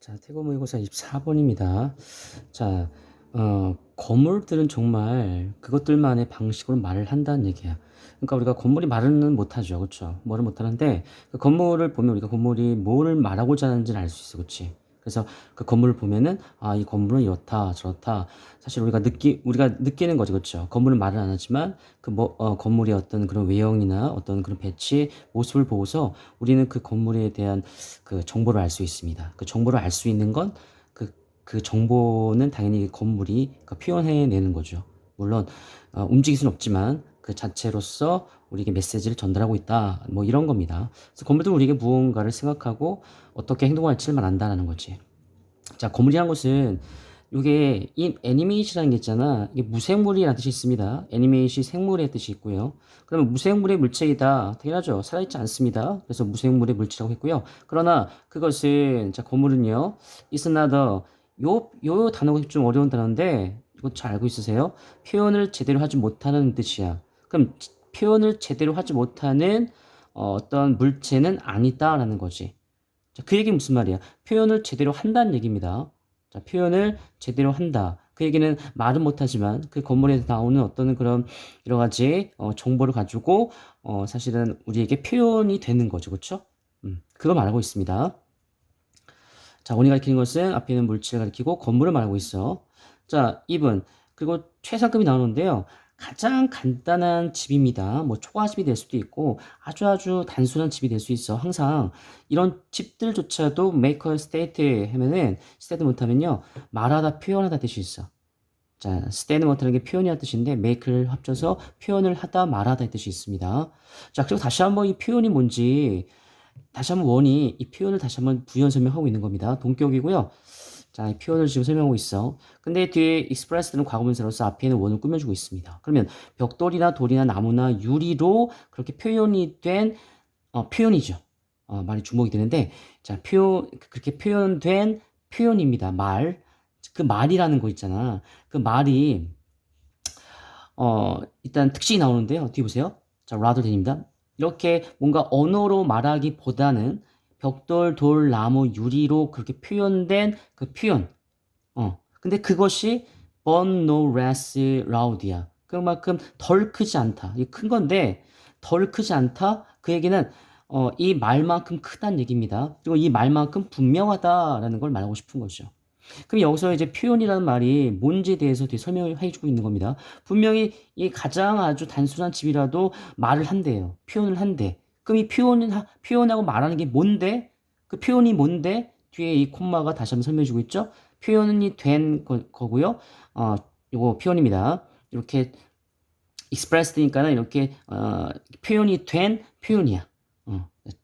자, 태고 모의고사 24번입니다. 자, 건물들은 정말 그것들만의 방식으로 말을 한다는 얘기야. 그러니까 우리가 건물이 말은 못하죠. 그렇죠? 말을 못하는데 그 건물을 보면 우리가 건물이 뭘 말하고자 하는지를 알 수 있어. 그렇지? 그래서 그 건물을 보면은 아, 이 건물은 이렇다, 저렇다. 사실 우리가 느끼는 거죠. 그렇죠? 건물은 말을 안 하지만 건물의 어떤 그런 외형이나 어떤 그런 배치, 모습을 보고서 우리는 그 건물에 대한 그 정보를 알 수 있습니다. 그 정보를 알 수 있는 건 그 정보는 당연히 건물이 표현해내는 거죠. 물론 움직일 수는 없지만 그 자체로서 우리에게 메시지를 전달하고 있다. 뭐 이런 겁니다. 그래서 건물들은 우리에게 무언가를 생각하고 어떻게 행동할지를 말한다라는 거지. 자, 건물이라는 것은 이게 이 애니메이션이라는 게 있잖아. 이게 무생물이라는 뜻이 있습니다. 애니메이션 생물의 뜻이 있고요. 그러면 무생물의 물체이다. 당연하죠. 살아있지 않습니다. 그래서 무생물의 물체라고 했고요. 그러나 그것은 자, 건물은요. is another 요 단어가 좀 어려운 단어인데 이거 잘 알고 있으세요? 표현을 제대로 하지 못하는 뜻이야. 그럼 표현을 제대로 하지 못하는 어떤 물체는 아니다라는 거지. 자, 그 얘기는 무슨 말이야? 표현을 제대로 한다는 얘기입니다. 자, 표현을 제대로 한다. 그 얘기는 말은 못하지만 그 건물에서 나오는 어떤 그런 여러 가지 정보를 가지고 사실은 우리에게 표현이 되는 거죠. 그렇죠? 그거 말하고 있습니다. 자, 원이 가리키는 것은 앞에 있는 물질을 가리키고 건물을 말하고 있어. 자, 2번. 그리고 최상급이 나오는데요. 가장 간단한 집입니다. 뭐 초가집이 될 수도 있고 아주 단순한 집이 될 수 있어. 항상 이런 집들조차도 make a state 하면은 state 못하면요. 말하다 표현하다 뜻이 있어. 자, state 못하는 게 표현이라는 뜻인데 make를 합쳐서 표현을 하다 말하다 뜻이 있습니다. 자, 그리고 다시 한번 이 표현이 뭔지 다시 한번 원이 이 표현을 다시 한번 부연 설명하고 있는 겁니다. 동격이고요. 자, 이 표현을 지금 설명하고 있어. 근데 뒤에 express는 과거분사로서 앞에는 원을 꾸며주고 있습니다. 그러면 벽돌이나 돌이나 나무나 유리로 그렇게 표현이 된 표현이죠. 말이 주목이 되는데 자, 그렇게 표현된 표현입니다. 말. 그 말이라는 거 있잖아. 그 말이 일단 특징이 나오는데요. 뒤에 보세요. 자, rather than입니다. 이렇게 뭔가 언어로 말하기보다는 벽돌, 돌, 나무, 유리로 그렇게 표현된 그 표현. 근데 그것이 but no less loud이야. 그만큼 덜 크지 않다. 이게 큰 건데 덜 크지 않다. 그 얘기는 이 말만큼 크다는 얘기입니다. 그리고 이 말만큼 분명하다라는 걸 말하고 싶은 거죠. 그럼 여기서 이제 표현이라는 말이 뭔지에 대해서 되게 설명을 해주고 있는 겁니다. 분명히 이 가장 아주 단순한 집이라도 말을 한대요. 표현을 한대. 그럼 이 표현하고 말하는 게 뭔데? 그 표현이 뭔데? 뒤에 이 콤마가 다시 한번 설명해주고 있죠? 표현이 된 거고요. 요거 표현입니다. 이렇게 expressed니까는 이렇게 표현이 된 표현이야.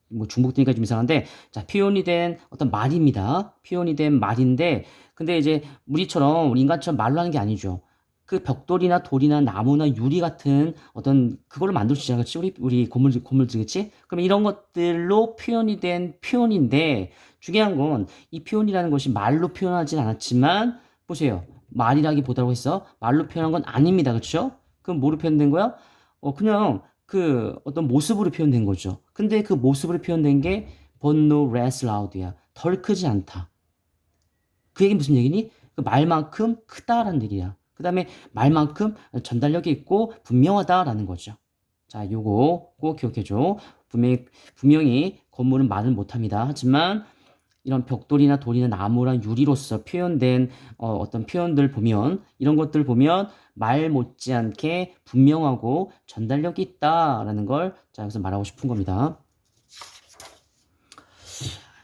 뭐 중복되니까 좀 이상한데 자 표현이 된 어떤 말입니다. 표현이 된 말인데 근데 이제 우리 인간처럼 말로 하는 게 아니죠. 그 벽돌이나 돌이나 나무나 유리 같은 어떤 그거를 만들 수 있잖아, 그렇지? 우리 고물들이겠지? 그럼 이런 것들로 표현이 된 표현인데 중요한 건 이 표현이라는 것이 말로 표현하진 않았지만 보세요. 말이라기보다라고 했어. 말로 표현한 건 아닙니다, 그렇죠? 그럼 뭐로 표현된 거야? 그냥 그 어떤 모습으로 표현된 거죠. 근데 그 모습으로 표현된 게 but no less loud야. 덜 크지 않다. 그 얘기는 무슨 얘기니? 그 말만큼 크다라는 얘기야. 그 다음에 말만큼 전달력이 있고 분명하다라는 거죠. 자, 요거 꼭 기억해줘. 분명히 건물은 말을 못합니다. 하지만 이런 벽돌이나 돌이나 나무랑 유리로서 표현된 어떤 표현들 보면 이런 것들 보면 말 못지않게 분명하고 전달력이 있다라는 걸 자, 여기서 말하고 싶은 겁니다.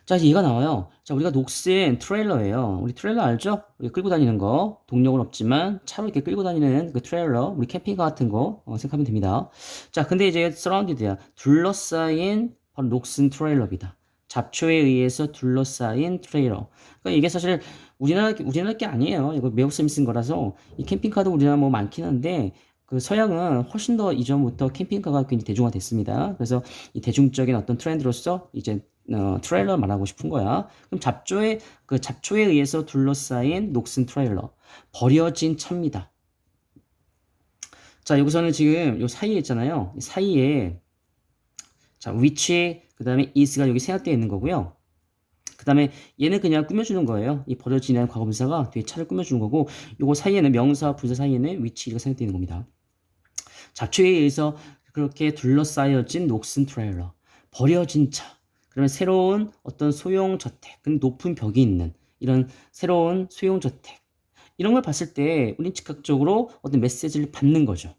자, 이제 얘가 나와요. 자, 우리가 녹슨 트레일러예요. 우리 트레일러 알죠? 우리 끌고 다니는 거. 동력은 없지만 차로 이렇게 끌고 다니는 그 트레일러. 우리 캠핑카 같은 거 생각하면 됩니다. 자, 근데 이제 surrounded야. 둘러싸인 바로 녹슨 트레일러입니다. 잡초에 의해서 둘러싸인 트레일러. 그러니까 이게 사실 우리나라 게 아니에요. 이거 외국 사람이 쓴 거라서 이 캠핑카도 우리나라 뭐 많긴 한데 그 서양은 훨씬 더 이전부터 캠핑카가 굉장히 대중화됐습니다. 그래서 이 대중적인 어떤 트렌드로서 이제 트레일러 말하고 싶은 거야. 그럼 잡초에 의해서 둘러싸인 녹슨 트레일러. 버려진 차입니다. 자, 여기서는 지금 요 사이에 있잖아요. 이 사이에 자, which 그다음에 is가 여기 생략되어 있는 거고요. 다음에 얘는 그냥 꾸며주는 거예요. 이 버려진이라는 과거분사가 뒤에 차를 꾸며주는 거고, 요거 사이에는 명사와 분사 사이에는 위치가 생각되는 겁니다. 잡초에 의해서 그렇게 둘러싸여진 녹슨 트레일러, 버려진 차, 그러면 새로운 어떤 소형저택, 높은 벽이 있는 이런 새로운 소형저택, 이런 걸 봤을 때 우린 즉각적으로 어떤 메시지를 받는 거죠.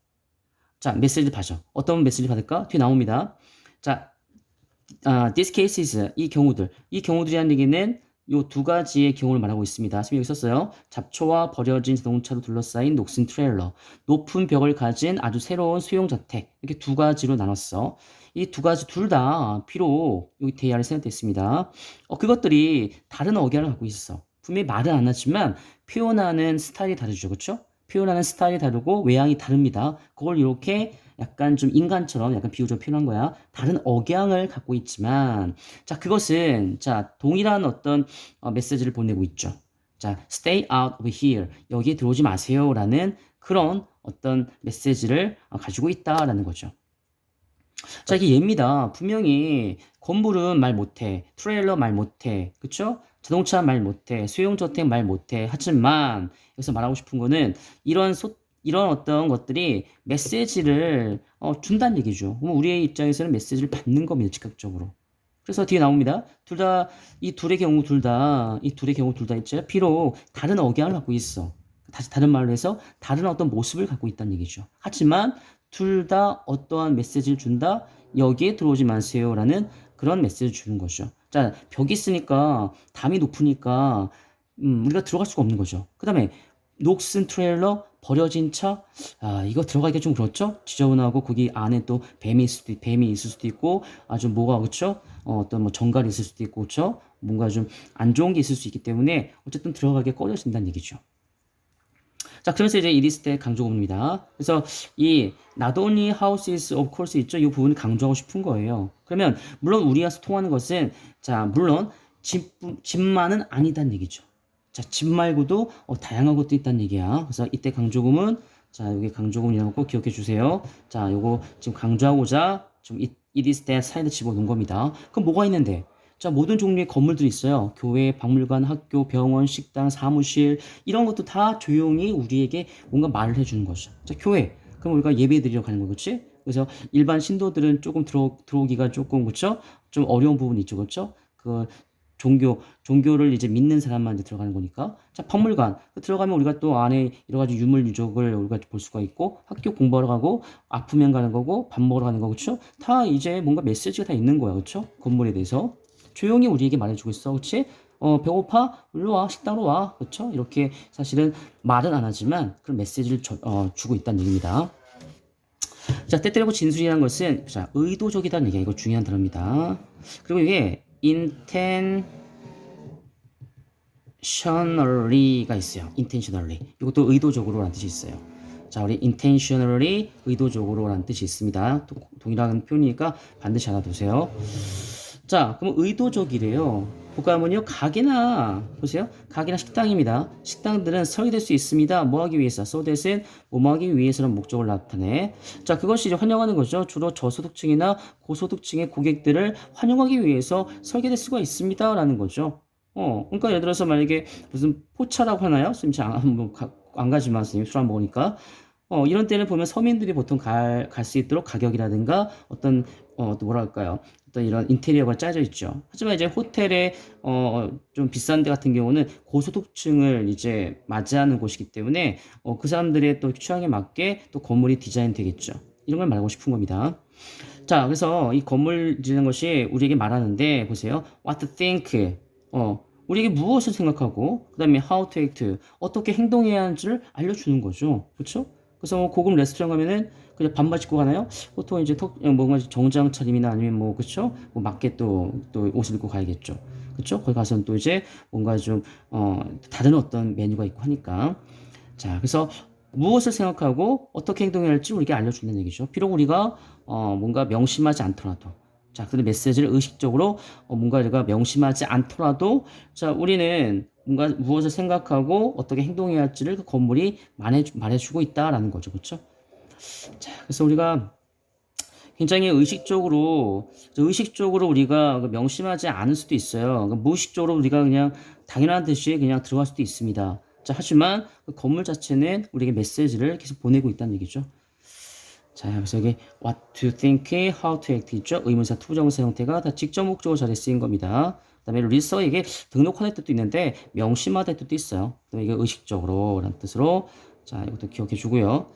자, 메시지를 받죠. 어떤 메시지를 받을까? 뒤에 나옵니다. 자, this cases, 이 경우들이라는 얘기는 이 두 가지의 경우를 말하고 있습니다. 지금 여기 썼어요. 잡초와 버려진 자동차로 둘러싸인 녹슨 트레일러, 높은 벽을 가진 아주 새로운 수용저택, 이렇게 두 가지로 나눴어. 이 두 가지 둘 다 비록 여기 대야를 생각되어 있습니다. 그것들이 다른 억양을 갖고 있어. 분명히 말은 안 하지만 표현하는 스타일이 다르죠. 그렇죠? 표현하는 스타일이 다르고 외향이 다릅니다. 그걸 이렇게 약간 좀 인간처럼 약간 비유적으로 표현한 거야. 다른 억양을 갖고 있지만, 자, 그것은, 자, 동일한 어떤 메시지를 보내고 있죠. 자, stay out of here. 여기에 들어오지 마세요. 라는 그런 어떤 메시지를 가지고 있다라는 거죠. 자, 이게 얘입니다. 분명히 건물은 말 못해. 트레일러 말 못해. 그쵸? 자동차 말 못해. 수용저택 말 못해. 하지만 여기서 말하고 싶은 거는 이런 어떤 것들이 메시지를 준다는 얘기죠. 그럼 우리의 입장에서는 메시지를 받는 겁니다. 즉각적으로. 그래서 뒤에 나옵니다. 이 둘의 경우 둘 다 있죠. 비록 다른 억양을 갖고 있어. 다시 다른 말로 해서 다른 어떤 모습을 갖고 있다는 얘기죠. 하지만 둘 다 어떠한 메시지를 준다? 여기에 들어오지 마세요라는 그런 메시지를 주는 거죠. 자, 벽이 있으니까 담이 높으니까 우리가 들어갈 수가 없는 거죠. 그 다음에 녹슨 트레일러, 버려진 차, 이거 들어가기가 좀 그렇죠? 지저분하고 거기 안에 또 뱀이 있을 수도 있고 아주 뭐가 그렇죠? 어떤 뭐 정갈이 있을 수도 있고 그렇죠? 뭔가 좀 안 좋은 게 있을 수 있기 때문에 어쨌든 들어가기 꺼려진다는 얘기죠. 자, 그래서 이제 이리스 때 강조구문입니다. 그래서 이 not only houses of course 있죠? 이 부분을 강조하고 싶은 거예요. 그러면 물론 우리가 통하는 것은 자, 물론 집만은 아니다는 얘기죠. 자, 집 말고도 다양한 것도 있다는 얘기야. 그래서 이때 강조구문, 자, 여기 강조구문이라고 꼭 기억해 주세요. 자, 요거 지금 강조하고자 좀 이리스 때 사이드 집어넣은 겁니다. 그럼 뭐가 있는데? 자, 모든 종류의 건물들이 있어요. 교회, 박물관, 학교, 병원, 식당, 사무실, 이런 것도 다 조용히 우리에게 뭔가 말을 해주는 거죠. 자, 교회. 그럼 우리가 예배 드리러 가는 거, 그치? 그래서 일반 신도들은 조금 들어오기가 조금, 그쵸? 좀 어려운 부분이 있죠, 그쵸? 그, 종교를 이제 믿는 사람만 이제 들어가는 거니까. 자, 박물관. 들어가면 우리가 또 안에 여러 가지 유물, 유적을 우리가 볼 수가 있고, 학교 공부하러 가고, 아프면 가는 거고, 밥 먹으러 가는 거고, 그쵸? 다 이제 뭔가 메시지가 다 있는 거야, 그쵸? 건물에 대해서. 조용히 우리에게 말해주고 있어. 그치? 배고파? 일로 와. 식당으로 와. 그쵸? 이렇게 사실은 말은 안 하지만 그런 메시지를 주고 있다는 얘기입니다. 자, 때때리고 진술이라는 것은 자, 의도적이다는 얘기야. 이거 중요한 단어입니다. 그리고 이게 intentionally가 있어요. intentionally. 이것도 의도적으로라는 뜻이 있어요. 자, 우리 intentionally, 의도적으로라는 뜻이 있습니다. 동일한 표현이니까 반드시 알아두세요. 자, 그럼 의도적이래요. 복합은요, 가게나, 보세요. 가게나 식당입니다. 식당들은 설계될 수 있습니다. 뭐 하기 위해서? so that은 뭐 하기 위해서라는 목적을 나타내. 자, 그것이 이제 환영하는 거죠. 주로 저소득층이나 고소득층의 고객들을 환영하기 위해서 설계될 수가 있습니다. 라는 거죠. 그러니까 예를 들어서 만약에 무슨 포차라고 하나요? 선생님 안 가지만 선생님 술 안 먹으니까. 이런 때는 보면 서민들이 보통 갈 수 있도록 가격이라든가 어떤, 또 뭐랄까요. 어떤 이런 인테리어가 짜져 있죠. 하지만 이제 호텔에, 좀 비싼 데 같은 경우는 고소득층을 이제 맞이하는 곳이기 때문에, 그 사람들의 또 취향에 맞게 또 건물이 디자인 되겠죠. 이런 걸 말하고 싶은 겁니다. 자, 그래서 이 건물 지는 것이 우리에게 말하는데, 보세요. What to think. 우리에게 무엇을 생각하고, 그 다음에 how to act. 어떻게 행동해야 하는지를 알려주는 거죠. 그렇죠? 그래서 고급 레스토랑 가면은 그냥 반바지 입고 가나요? 보통 이제 뭔가 정장 차림이나 아니면 뭐 그쵸? 뭐 맞게 또 옷을 입고 가야겠죠. 그쵸? 거기 가서는 또 이제 뭔가 좀 다른 어떤 메뉴가 있고 하니까. 자, 그래서 무엇을 생각하고 어떻게 행동해야 할지 우리에게 알려준다는 얘기죠. 비록 우리가 뭔가 명심하지 않더라도 자, 그런 메시지를 의식적으로 뭔가 우리가 명심하지 않더라도 자, 우리는 뭔가 무엇을 생각하고 어떻게 행동해야 할지를 그 건물이 말해주고 있다라는 거죠. 그렇죠? 자, 그래서 우리가 굉장히 의식적으로 우리가 그 명심하지 않을 수도 있어요. 그러니까 무의식적으로 우리가 그냥 당연한 듯이 그냥 들어갈 수도 있습니다. 자, 하지만 그 건물 자체는 우리에게 메시지를 계속 보내고 있다는 얘기죠. 자, 그래서 여기 what to think, how to act 있죠? 의문사, 투부정사 형태가 다 직접 목적으로 자리에 쓰인 겁니다. 그다음에 리서 이게 등록하는 뜻도 있는데 명심하다는 뜻도 있어요. 그다음에 이게 의식적으로 라는 뜻으로 자, 이것도 기억해 주고요.